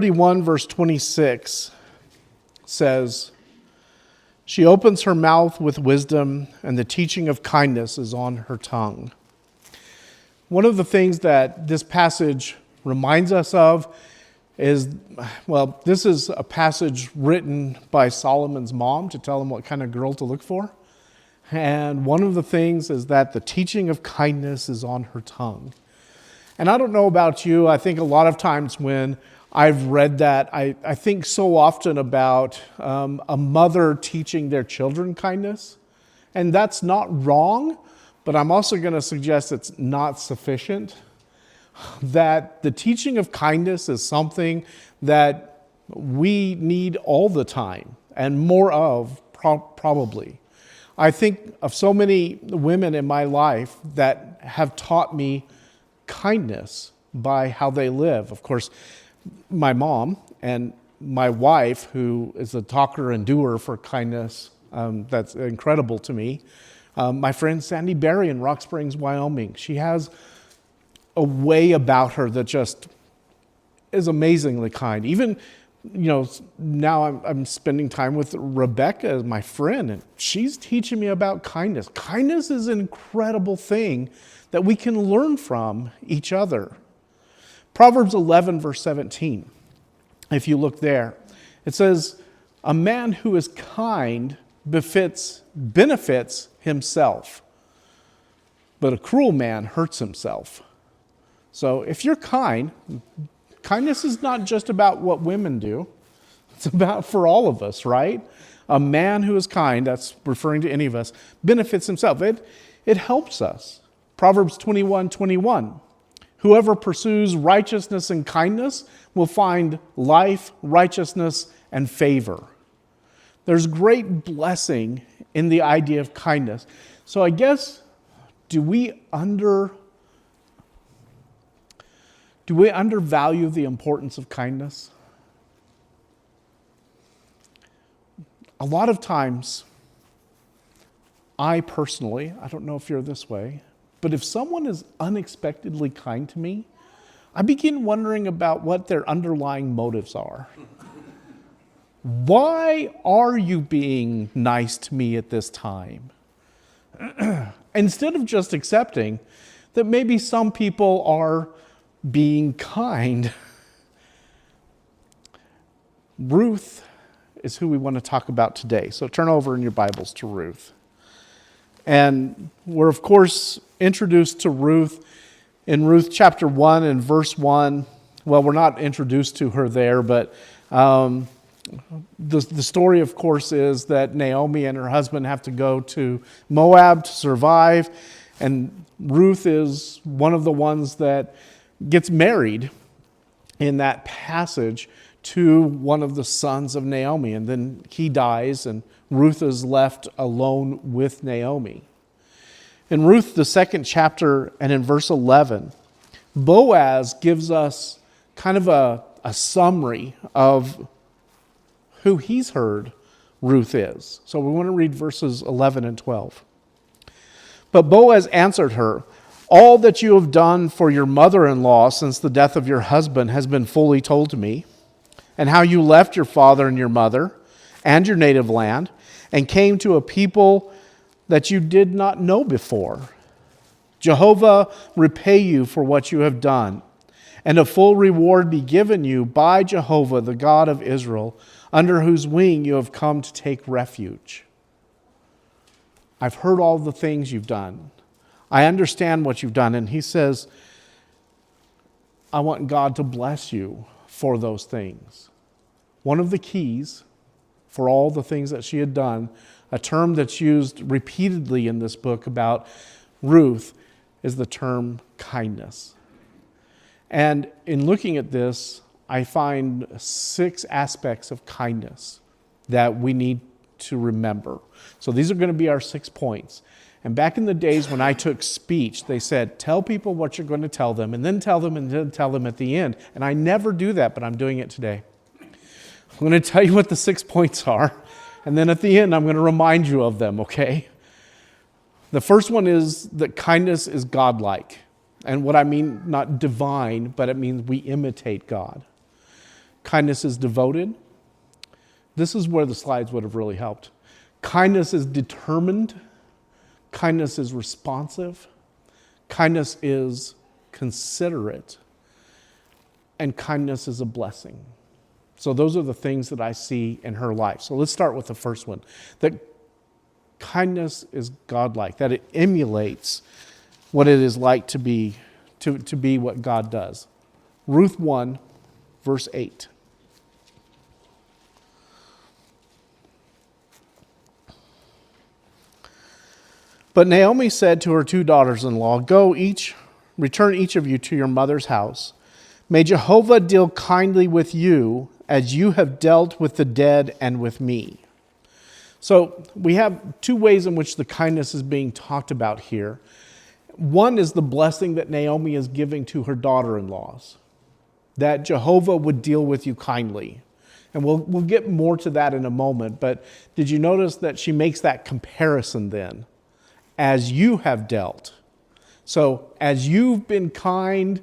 31 verse 26 says, "She opens her mouth with wisdom, and the teaching of kindness is on her tongue." One of the things that this passage reminds us of is, this is a passage written by Solomon's mom to tell him what kind of girl to look for. And one of the things is that the teaching of kindness is on her tongue. And I don't know about you, I think a lot of times when I've read that, I think so often about a mother teaching their children kindness. And that's not wrong, but I'm also going to suggest it's not sufficient. That the teaching of kindness is something that we need all the time and more of, probably. I think of so many women in my life that have taught me kindness by how they live. Of course, my mom and my wife, who is a talker and doer for kindness, that's incredible to me. My friend Sandy Berry in Rock Springs, Wyoming. She has a way about her that just is amazingly kind. Even, now I'm spending time with Rebecca, my friend, and she's teaching me about kindness. Kindness is an incredible thing that we can learn from each other. Proverbs 11, verse 17, if you look there, it says, "A man who is kind benefits himself, but a cruel man hurts himself." So if you're kind, kindness is not just about what women do. It's about for all of us, right? A man who is kind, that's referring to any of us, benefits himself. It helps us. Proverbs 21:21. "Whoever pursues righteousness and kindness will find life, righteousness, and favor." There's great blessing in the idea of kindness. So I guess, do we undervalue the importance of kindness? A lot of times, I don't know if you're this way, but if someone is unexpectedly kind to me, I begin wondering about what their underlying motives are. Why are you being nice to me at this time? Instead of just accepting that maybe some people are being kind. Ruth is who we want to talk about today. So turn over in your Bibles to Ruth. And we're, of course, introduced to Ruth in Ruth chapter 1 and verse 1. Well, we're not introduced to her there, but the story, of course, is that Naomi and her husband have to go to Moab to survive. And Ruth is one of the ones that gets married in that passage to one of the sons of Naomi. And then he dies, and Ruth is left alone with Naomi. In Ruth, the second chapter, and in verse 11, Boaz gives us kind of a summary of who he's heard Ruth is. So we want to read verses 11 and 12. "But Boaz answered her, 'All that you have done for your mother-in-law since the death of your husband has been fully told to me, and how you left your father and your mother and your native land and came to a people that you did not know before. Jehovah repay you for what you have done, and a full reward be given you by Jehovah, the God of Israel, under whose wing you have come to take refuge. I've heard all the things you've done. I understand what you've done.'" And he says, I want God to bless you for those things. One of the keys for all the things that she had done, a term that's used repeatedly in this book about Ruth, is the term kindness. And in looking at this, I find 6 aspects of kindness that we need to remember. So these are going to be our 6 points. And back in the days when I took speech, they said, tell people what you're going to tell them, and then tell them, and then tell them at the end. And I never do that, but I'm doing it today. I'm going to tell you what the 6 points are, and then at the end, I'm going to remind you of them, okay? The first one is that kindness is godlike. And what I mean, not divine, but it means we imitate God. Kindness is devoted. This is where the slides would have really helped. Kindness is determined. Kindness is responsive. Kindness is considerate. And kindness is a blessing. So those are the things that I see in her life. So let's start with the first one. That kindness is godlike, that it emulates what it is like to be what God does. Ruth 1, verse 8. But Naomi said to her 2 daughters-in-law, "Go return each of you to your mother's house. May Jehovah deal kindly with you as you have dealt with the dead and with me." So we have 2 ways in which the kindness is being talked about here. One is the blessing that Naomi is giving to her daughter-in-laws, that Jehovah would deal with you kindly. And we'll get more to that in a moment, but did you notice that she makes that comparison then? As you have dealt. So as you've been kind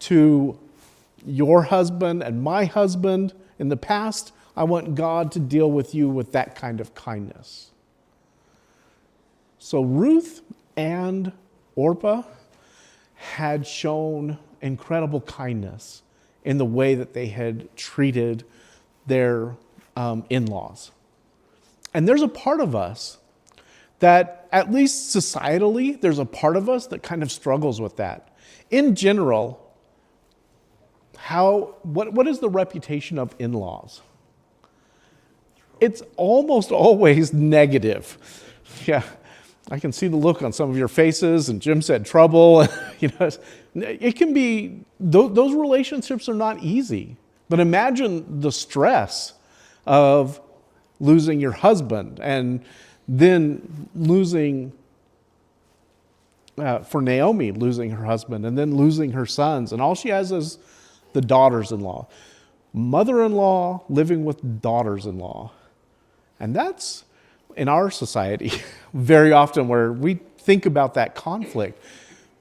to your husband and my husband in the past, I want God to deal with you with that kind of kindness. So Ruth and Orpah had shown incredible kindness in the way that they had treated their in-laws. And there's a part of us that, at least societally, there's a part of us that kind of struggles with that. In general, what is the reputation of in-laws? It's almost always negative. Yeah, I can see the look on some of your faces, and Jim said trouble. It can be, those relationships are not easy. But imagine the stress of losing your husband and then losing, for Naomi, losing her husband and then losing her sons. And all she has is the daughters-in-law. Mother-in-law living with daughters-in-law. And that's, in our society, very often where we think about that conflict.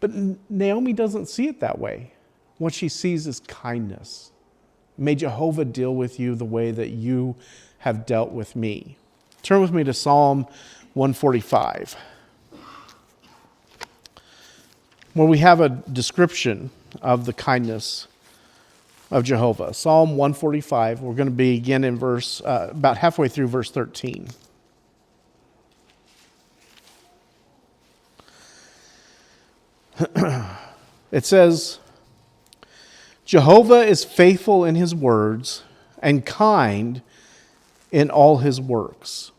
But Naomi doesn't see it that way. What she sees is kindness. May Jehovah deal with you the way that you have dealt with me. Turn with me to Psalm 145, where we have a description of the kindness of Jehovah. Psalm 145, we're going to begin in verse, about halfway through verse 13. It says, "Jehovah is faithful in his words and kind in all his works.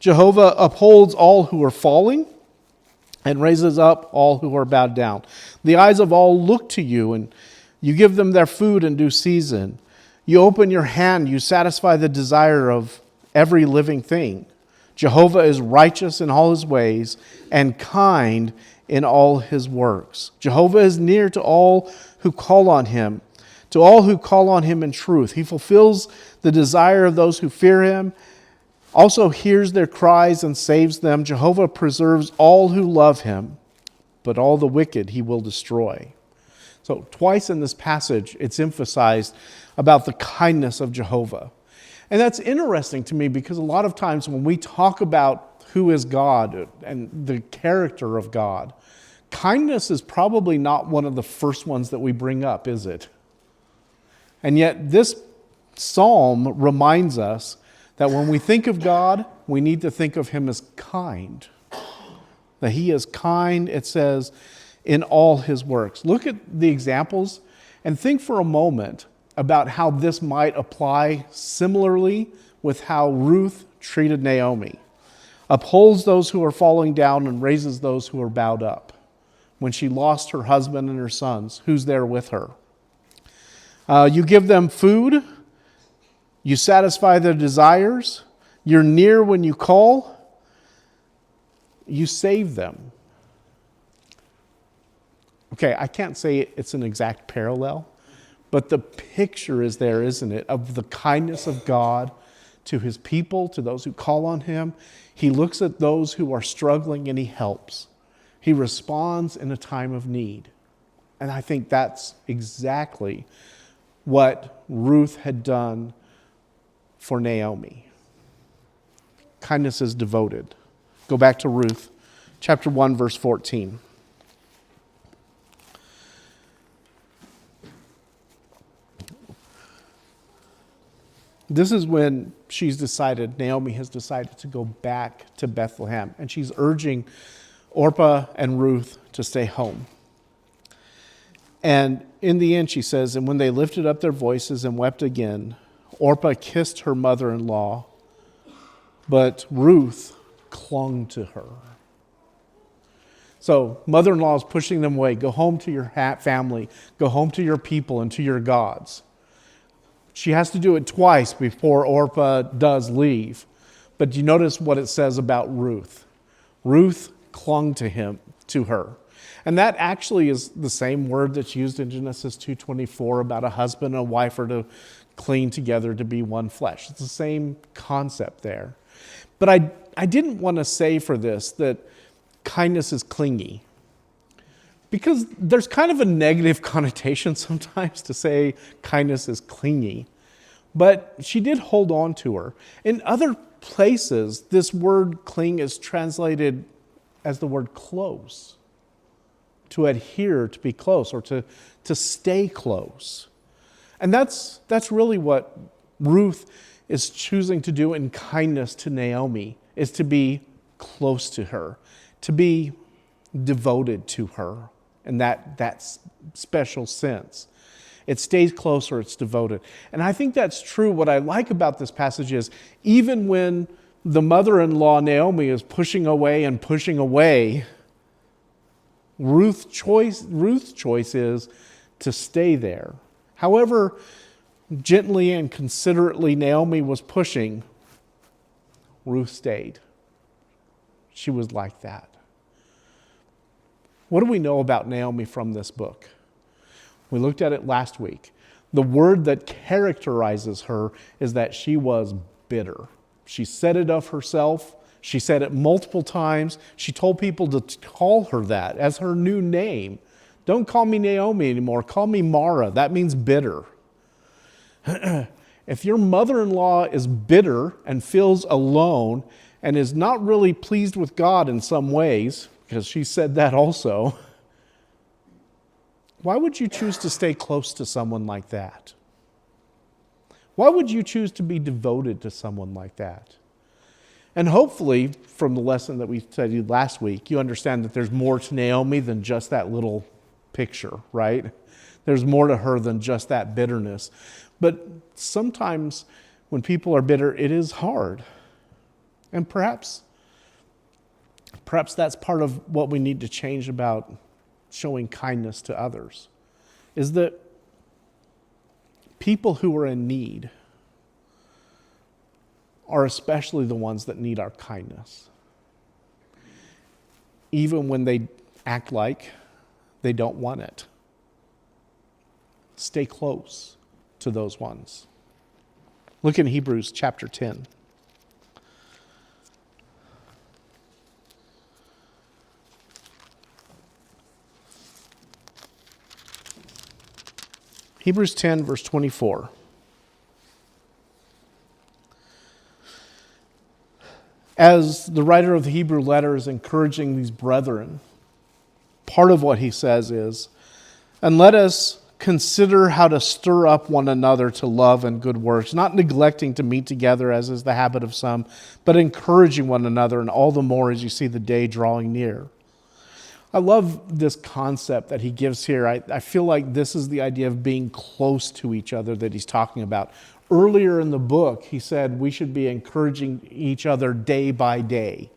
Jehovah upholds all who are falling and raises up all who are bowed down. The eyes of all look to you, and you give them their food in due season. You open your hand, you satisfy the desire of every living thing. Jehovah is righteous in all his ways and kind in all his works. Jehovah is near to all who call on him, to all who call on him in truth. He fulfills the desire of those who fear him, also hears their cries and saves them. Jehovah preserves all who love him, but all the wicked he will destroy." So twice in this passage, it's emphasized about the kindness of Jehovah. And that's interesting to me because a lot of times when we talk about who is God and the character of God, kindness is probably not one of the first ones that we bring up, is it? And yet this psalm reminds us that when we think of God, we need to think of him as kind. That he is kind, it says, in all his works. Look at the examples and think for a moment about how this might apply similarly with how Ruth treated Naomi. Upholds those who are falling down and raises those who are bowed up. When she lost her husband and her sons, who's there with her? You give them food. You satisfy their desires. You're near when you call. You save them. Okay, I can't say it's an exact parallel, but the picture is there, isn't it, of the kindness of God to his people, to those who call on him. He looks at those who are struggling and he helps. He responds in a time of need. And I think that's exactly what Ruth had done for Naomi. Kindness is devoted. Go back to Ruth, chapter 1, verse 14. This is when Naomi has decided to go back to Bethlehem, and she's urging Orpah and Ruth to stay home. And in the end, she says, and when they lifted up their voices and wept again, Orpah kissed her mother-in-law, but Ruth clung to her. So mother-in-law is pushing them away. Go home to your family. Go home to your people and to your gods. She has to do it twice before Orpah does leave. But you notice what it says about Ruth. Ruth clung to her. And that actually is the same word that's used in Genesis 2:24 about a husband and a wife are to cling together to be one flesh. It's the same concept there. But I didn't want to say for this that kindness is clingy. Because there's kind of a negative connotation sometimes to say kindness is clingy. But she did hold on to her. In other places, this word cling is translated as the word close. To adhere, to be close, or to stay close. And that's really what Ruth is choosing to do in kindness to Naomi, is to be close to her, to be devoted to her in that special sense. It stays close or it's devoted. And I think that's true. What I like about this passage is even when the mother-in-law Naomi is pushing away, Ruth's choice is to stay there. However gently and considerately Naomi was pushing, Ruth stayed. She was like that. What do we know about Naomi from this book? We looked at it last week. The word that characterizes her is that she was bitter. She said it of herself. She said it multiple times. She told people to call her that as her new name. Don't call me Naomi anymore. Call me Mara. That means bitter. If your mother-in-law is bitter and feels alone and is not really pleased with God in some ways, because she said that also, why would you choose to stay close to someone like that? Why would you choose to be devoted to someone like that? And hopefully, from the lesson that we studied last week, you understand that there's more to Naomi than just that little picture, right? There's more to her than just that bitterness. But sometimes when people are bitter, it is hard. And perhaps that's part of what we need to change about showing kindness to others, is that people who are in need are especially the ones that need our kindness. Even when they act like they don't want it. Stay close to those ones. Look in Hebrews chapter 10. Hebrews 10, verse 24. As the writer of the Hebrew letter is encouraging these brethren, part of what he says is, and let us consider how to stir up one another to love and good works, not neglecting to meet together as is the habit of some, but encouraging one another, and all the more as you see the day drawing near. I love this concept that he gives here. I feel like this is the idea of being close to each other that he's talking about. Earlier in the book, he said we should be encouraging each other day by day.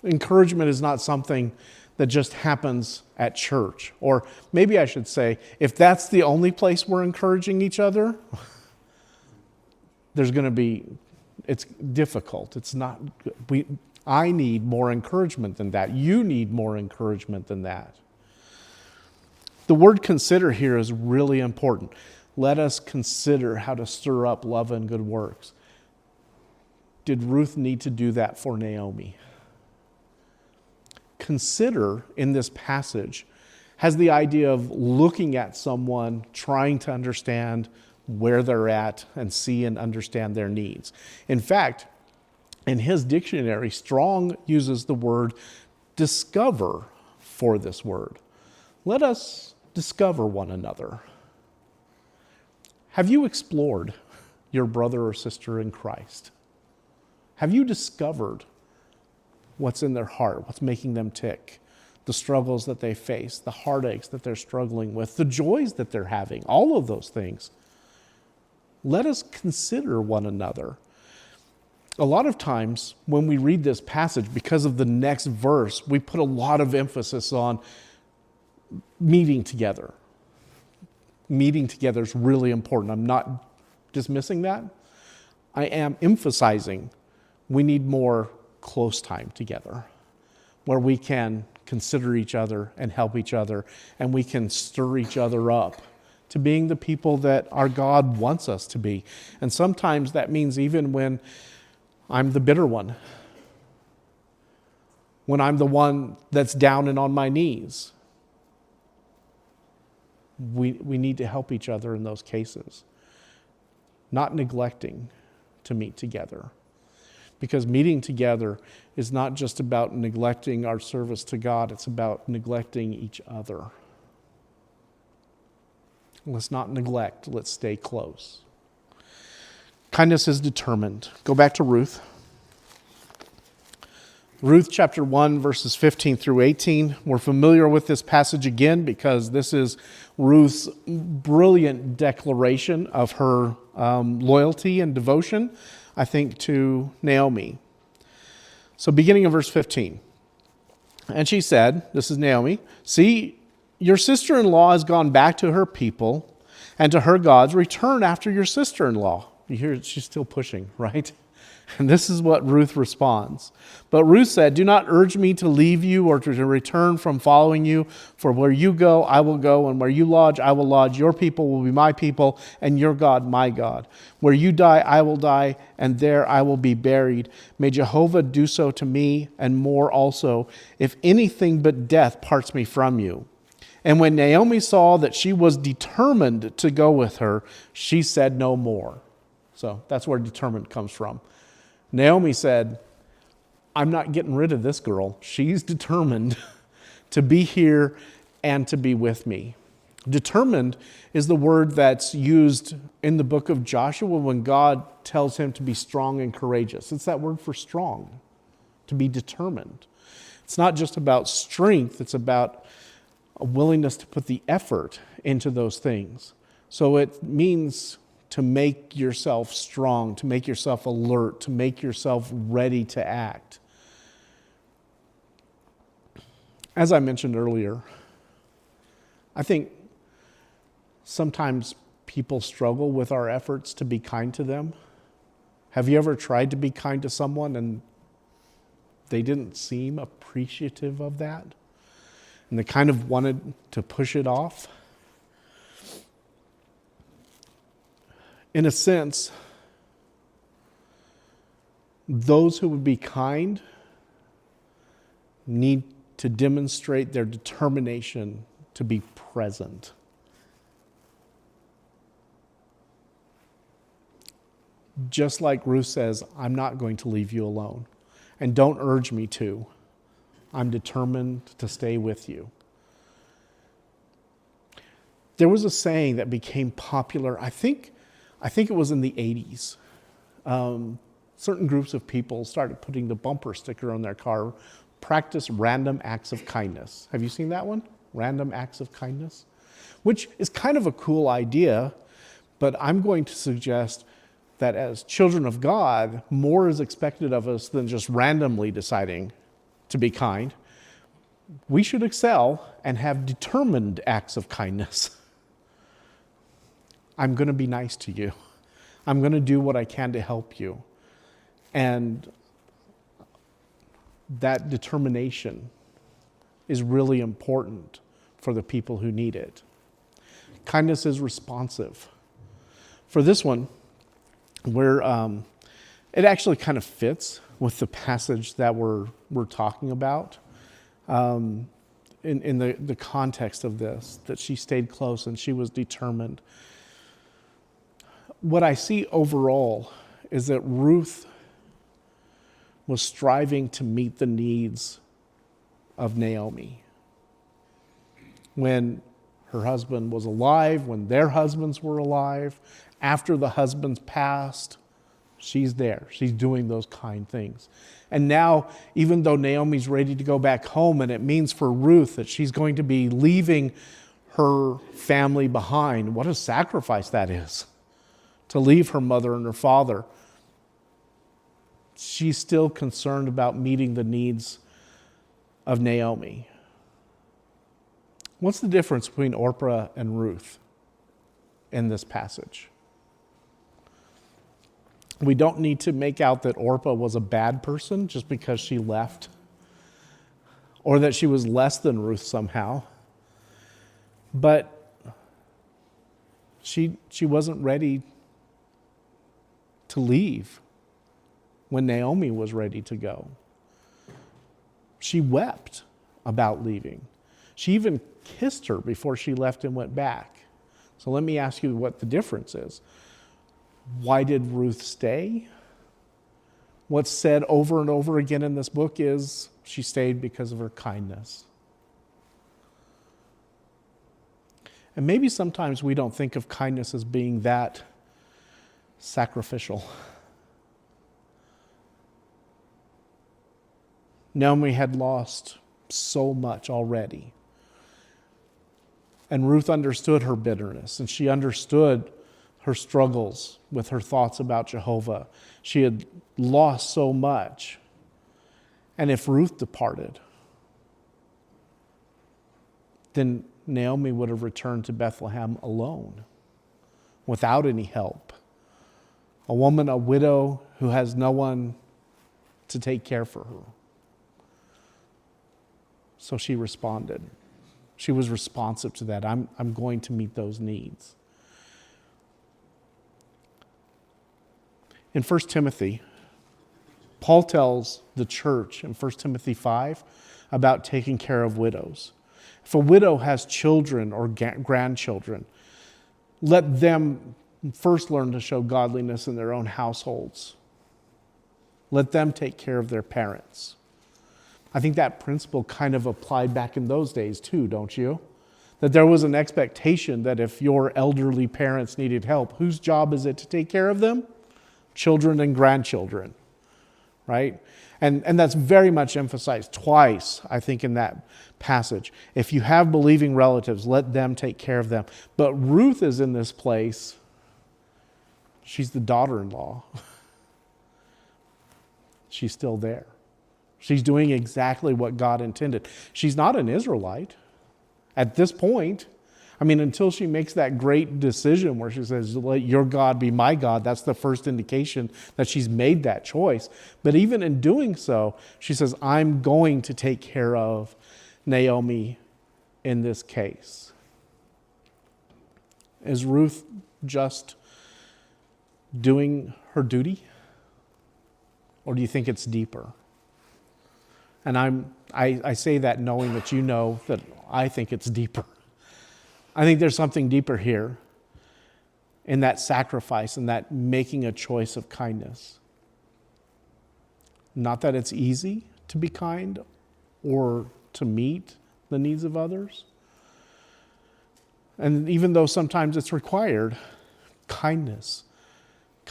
Encouragement is not something that just happens at church. Or maybe I should say, if that's the only place we're encouraging each other, it's difficult. It's not good. I need more encouragement than that. You need more encouragement than that. The word consider here is really important. Let us consider how to stir up love and good works. Did Ruth need to do that for Naomi? Consider in this passage has the idea of looking at someone, trying to understand where they're at and see and understand their needs. In fact, in his dictionary, Strong uses the word discover for this word. Let us discover one another. Have you explored your brother or sister in Christ? Have you discovered what's in their heart, what's making them tick, the struggles that they face, the heartaches that they're struggling with, the joys that they're having, all of those things? Let us consider one another. A lot of times when we read this passage, because of the next verse, we put a lot of emphasis on meeting together. Meeting together is really important. I'm not dismissing that. I am emphasizing we need more close time together where we can consider each other and help each other, and we can stir each other up to being the people that our God wants us to be. And sometimes that means even when I'm the bitter one, when I'm the one that's down and on my knees, we need to help each other in those cases, not neglecting to meet together. Because meeting together is not just about neglecting our service to God, it's about neglecting each other. Let's not neglect, let's stay close. Kindness is determined. Go back to Ruth. Ruth chapter 1, verses 15 through 18. We're familiar with this passage again because this is Ruth's brilliant declaration of her loyalty and devotion, I think, to Naomi. So beginning of verse 15. And she said, this is Naomi, "See, your sister-in-law has gone back to her people and to her gods. Return after your sister-in-law." You hear she's still pushing, right? And this is what Ruth responds. But Ruth said, "Do not urge me to leave you or to return from following you. For where you go, I will go, and where you lodge, I will lodge. Your people will be my people, and your God, my God. Where you die, I will die, and there I will be buried. May Jehovah do so to me, and more also, if anything but death parts me from you." And when Naomi saw that she was determined to go with her, she said no more. So that's where determined comes from. Naomi said, I'm not getting rid of this girl. She's determined to be here and to be with me. Determined is the word that's used in the book of Joshua when God tells him to be strong and courageous. It's that word for strong, to be determined. It's not just about strength, it's about a willingness to put the effort into those things. So it means to make yourself strong, to make yourself alert, to make yourself ready to act. As I mentioned earlier, I think sometimes people struggle with our efforts to be kind to them. Have you ever tried to be kind to someone and they didn't seem appreciative of that? And they kind of wanted to push it off? In a sense, those who would be kind need to demonstrate their determination to be present. Just like Ruth says, I'm not going to leave you alone. And don't urge me to. I'm determined to stay with you. There was a saying that became popular, I think it was in the 80s. Certain groups of people started putting the bumper sticker on their car, practice random acts of kindness. Have you seen that one? Random acts of kindness? Which is kind of a cool idea, but I'm going to suggest that as children of God, more is expected of us than just randomly deciding to be kind. We should excel and have determined acts of kindness. I'm going to be nice to you. I'm going to do what I can to help you. And that determination is really important for the people who need it. Kindness is responsive. For this one, it actually kind of fits with the passage that we're talking about. in the context of this, that she stayed close and she was determined. What I see overall is that Ruth was striving to meet the needs of Naomi. When her husband was alive, when their husbands were alive, after the husbands passed, she's there. She's doing those kind things. And now, even though Naomi's ready to go back home, and it means for Ruth that she's going to be leaving her family behind, what a sacrifice that is, to leave her mother and her father. She's still concerned about meeting the needs of Naomi. What's the difference between Orpah and Ruth in this passage? We don't need to make out that Orpah was a bad person just because she left, or that she was less than Ruth somehow. But she wasn't ready to leave when Naomi was ready to go. She wept about leaving. She even kissed her before she left and went back. So let me ask you what the difference is. Why did Ruth stay? What's said over and over again in this book is she stayed because of her kindness. And maybe sometimes we don't think of kindness as being that sacrificial. Naomi had lost so much already. And Ruth understood her bitterness, and she understood her struggles with her thoughts about Jehovah. She had lost so much. And if Ruth departed, then Naomi would have returned to Bethlehem alone, without any help. A woman, a widow who has no one to take care for her. So she responded. She was responsive to that. I'm going to meet those needs. In 1 Timothy, Paul tells the church in 1 Timothy 5 about taking care of widows. If a widow has children or grandchildren, let them first learn to show godliness in their own households. Let them take care of their parents. I think that principle kind of applied back in those days too, don't you? That there was an expectation that if your elderly parents needed help, whose job is it to take care of them? Children and grandchildren, right? And that's very much emphasized twice, I think, in that passage. If you have believing relatives, let them take care of them. But Ruth is in this place. She's the daughter-in-law. She's still there. She's doing exactly what God intended. She's not an Israelite at this point. I mean, until she makes that great decision where she says, let your God be my God, that's the first indication that she's made that choice. But even in doing so, she says, I'm going to take care of Naomi in this case. Is Ruth just doing her duty? Or do you think it's deeper? And I say that knowing that you know that I think it's deeper. I think there's something deeper here in that sacrifice and that making a choice of kindness. Not that it's easy to be kind or to meet the needs of others. And even though sometimes it's required, kindness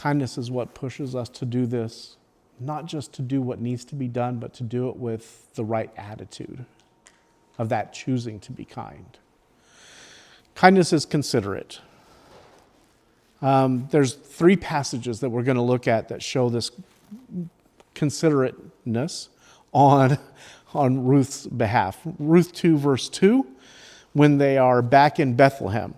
is what pushes us to do this, not just to do what needs to be done, but to do it with the right attitude of that choosing to be kind. Kindness is considerate. There's 3 passages that we're going to look at that show this considerateness on Ruth's behalf. Ruth 2, verse 2, when they are back in Bethlehem.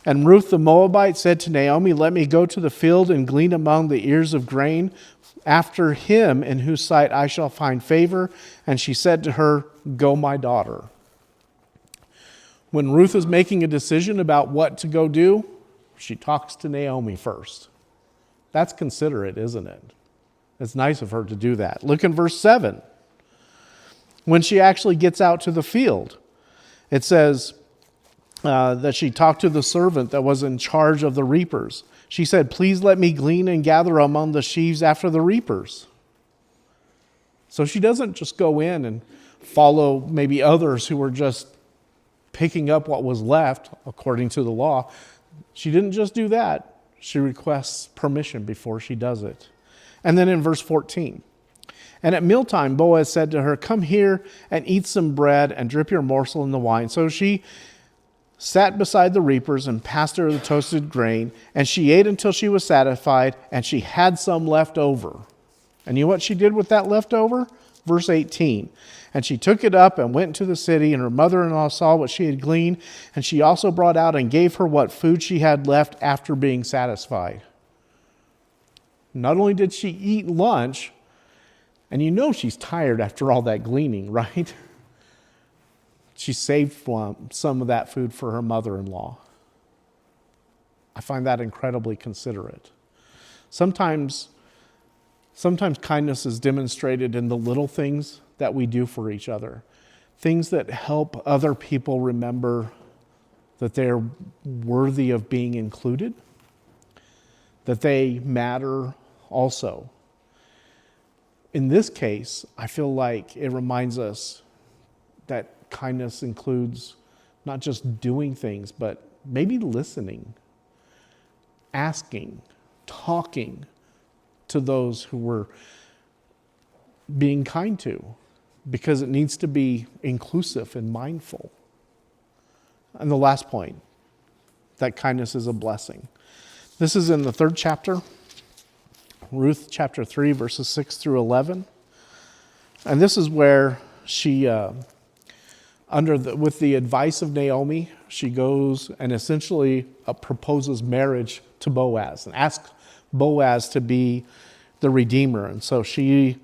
And Ruth the Moabite said to Naomi, let me go to the field and glean among the ears of grain after him in whose sight I shall find favor. And she said to her, go, my daughter. When Ruth is making a decision about what to go do, she talks to Naomi first. That's considerate, isn't it? It's nice of her to do that. Look in verse 7. When she actually gets out to the field, It says that she talked to the servant that was in charge of the reapers. She said, "Please let me glean and gather among the sheaves after the reapers." So she doesn't just go in and follow maybe others who were just picking up what was left according to the law. She didn't just do that. She requests permission before she does it. And then in verse 14, "And at mealtime, Boaz said to her, 'Come here and eat some bread and drip your morsel in the wine.' So she sat beside the reapers and passed her the toasted grain, and she ate until she was satisfied, and she had some left over." And you know what she did with that leftover? Verse 18, "And she took it up and went into the city, and her mother-in-law saw what she had gleaned, and she also brought out and gave her what food she had left after being satisfied." Not only did she eat lunch, and you know she's tired after all that gleaning, right? She saved some of that food for her mother-in-law. I find that incredibly considerate. Sometimes kindness is demonstrated in the little things that we do for each other. Things that help other people remember that they're worthy of being included, that they matter also. In this case, I feel like it reminds us that kindness includes not just doing things, but maybe listening, asking, talking to those who we're being kind to, because it needs to be inclusive and mindful. And the last point, that kindness is a blessing. This is in the 3rd chapter, Ruth chapter 3, verses 6 through 11. And this is where she, with the advice of Naomi, she goes and essentially proposes marriage to Boaz and asks Boaz to be the redeemer. And so she,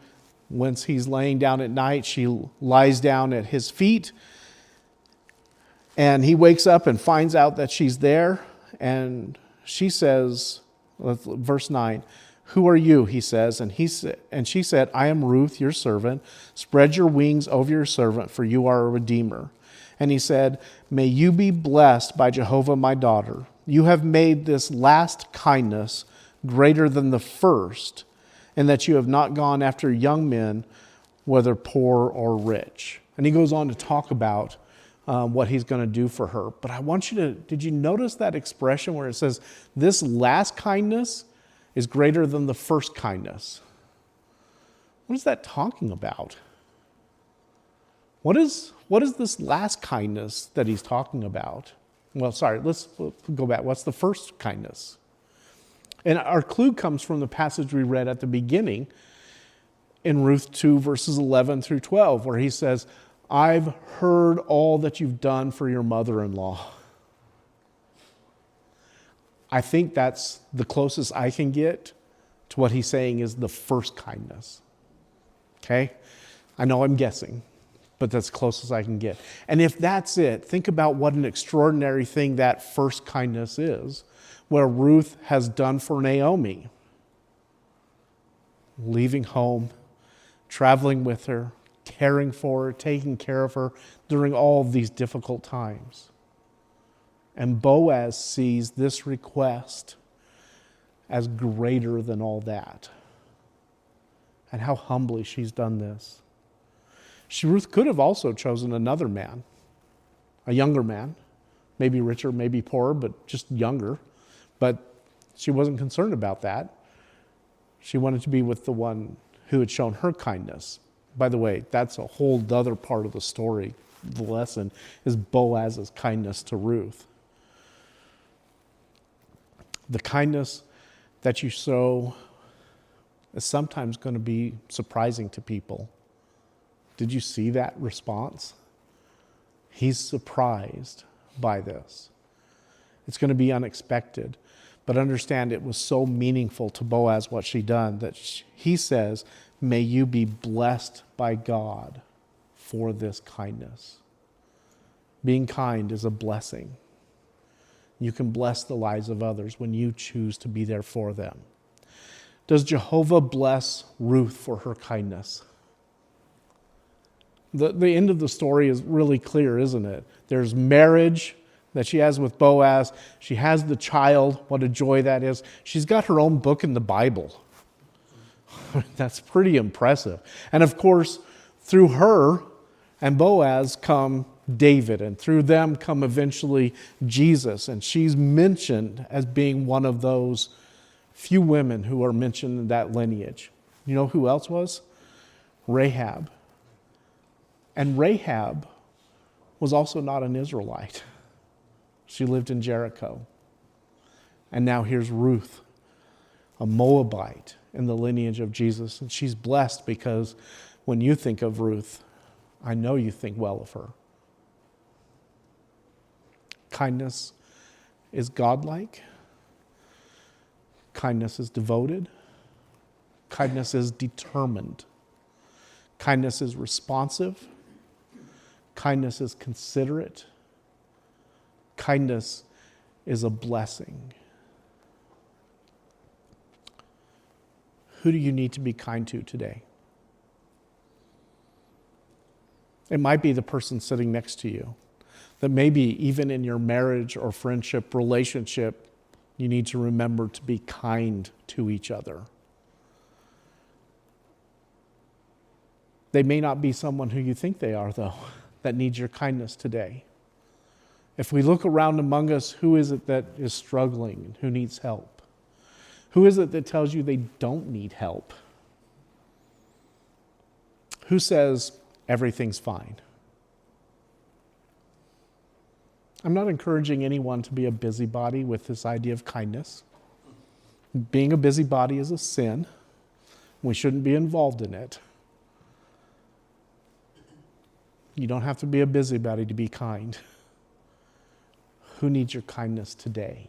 once he's laying down at night, she lies down at his feet, and he wakes up and finds out that she's there. And she says, verse 9, "Who are you?" he says. And she said, "I am Ruth, your servant. Spread your wings over your servant, for you are a redeemer." And he said, "May you be blessed by Jehovah, my daughter. You have made this last kindness greater than the first, and that you have not gone after young men, whether poor or rich." And he goes on to talk about what he's going to do for her. But I want you to, did you notice that expression where it says, this last kindness is greater than the first kindness? What is that talking about? What is this last kindness that he's talking about? Well, sorry, let's go back. What's the first kindness? And our clue comes from the passage we read at the beginning in Ruth 2, verses 11 through 12, where he says, "I've heard all that you've done for your mother-in-law." I think that's the closest I can get to what he's saying is the first kindness. Okay? I know I'm guessing, but that's close as I can get. And if that's it, think about what an extraordinary thing that first kindness is, where Ruth has done for Naomi. Leaving home, traveling with her, caring for her, taking care of her during all of these difficult times. And Boaz sees this request as greater than all that. And how humbly she's done this. Ruth could have also chosen another man, a younger man, maybe richer, maybe poorer, but just younger. But she wasn't concerned about that. She wanted to be with the one who had shown her kindness. By the way, that's a whole other part of the story. The lesson is Boaz's kindness to Ruth. The kindness that you show is sometimes going to be surprising to people. Did you see that response? He's surprised by this. It's going to be unexpected. But understand it was so meaningful to Boaz what she done that he says, "May you be blessed by God for this kindness." Being kind is a blessing. You can bless the lives of others when you choose to be there for them. Does Jehovah bless Ruth for her kindness? The end of the story is really clear, isn't it? There's marriage that she has with Boaz. She has the child. What a joy that is. She's got her own book in the Bible. That's pretty impressive. And of course, through her and Boaz come David, and through them come eventually Jesus. And she's mentioned as being one of those few women who are mentioned in that lineage. You know who else was? Rahab. And Rahab was also not an Israelite. She lived in Jericho. And now here's Ruth, a Moabite in the lineage of Jesus. And she's blessed because when you think of Ruth, I know you think well of her. Kindness is godlike. Kindness is devoted. Kindness is determined. Kindness is responsive. Kindness is considerate. Kindness is a blessing. Who do you need to be kind to today? It might be the person sitting next to you. That maybe even in your marriage or friendship relationship, you need to remember to be kind to each other. They may not be someone who you think they are, though, that needs your kindness today. If we look around among us, who is it that is struggling and who needs help? Who is it that tells you they don't need help? Who says everything's fine? I'm not encouraging anyone to be a busybody with this idea of kindness. Being a busybody is a sin. We shouldn't be involved in it. You don't have to be a busybody to be kind. Who needs your kindness today?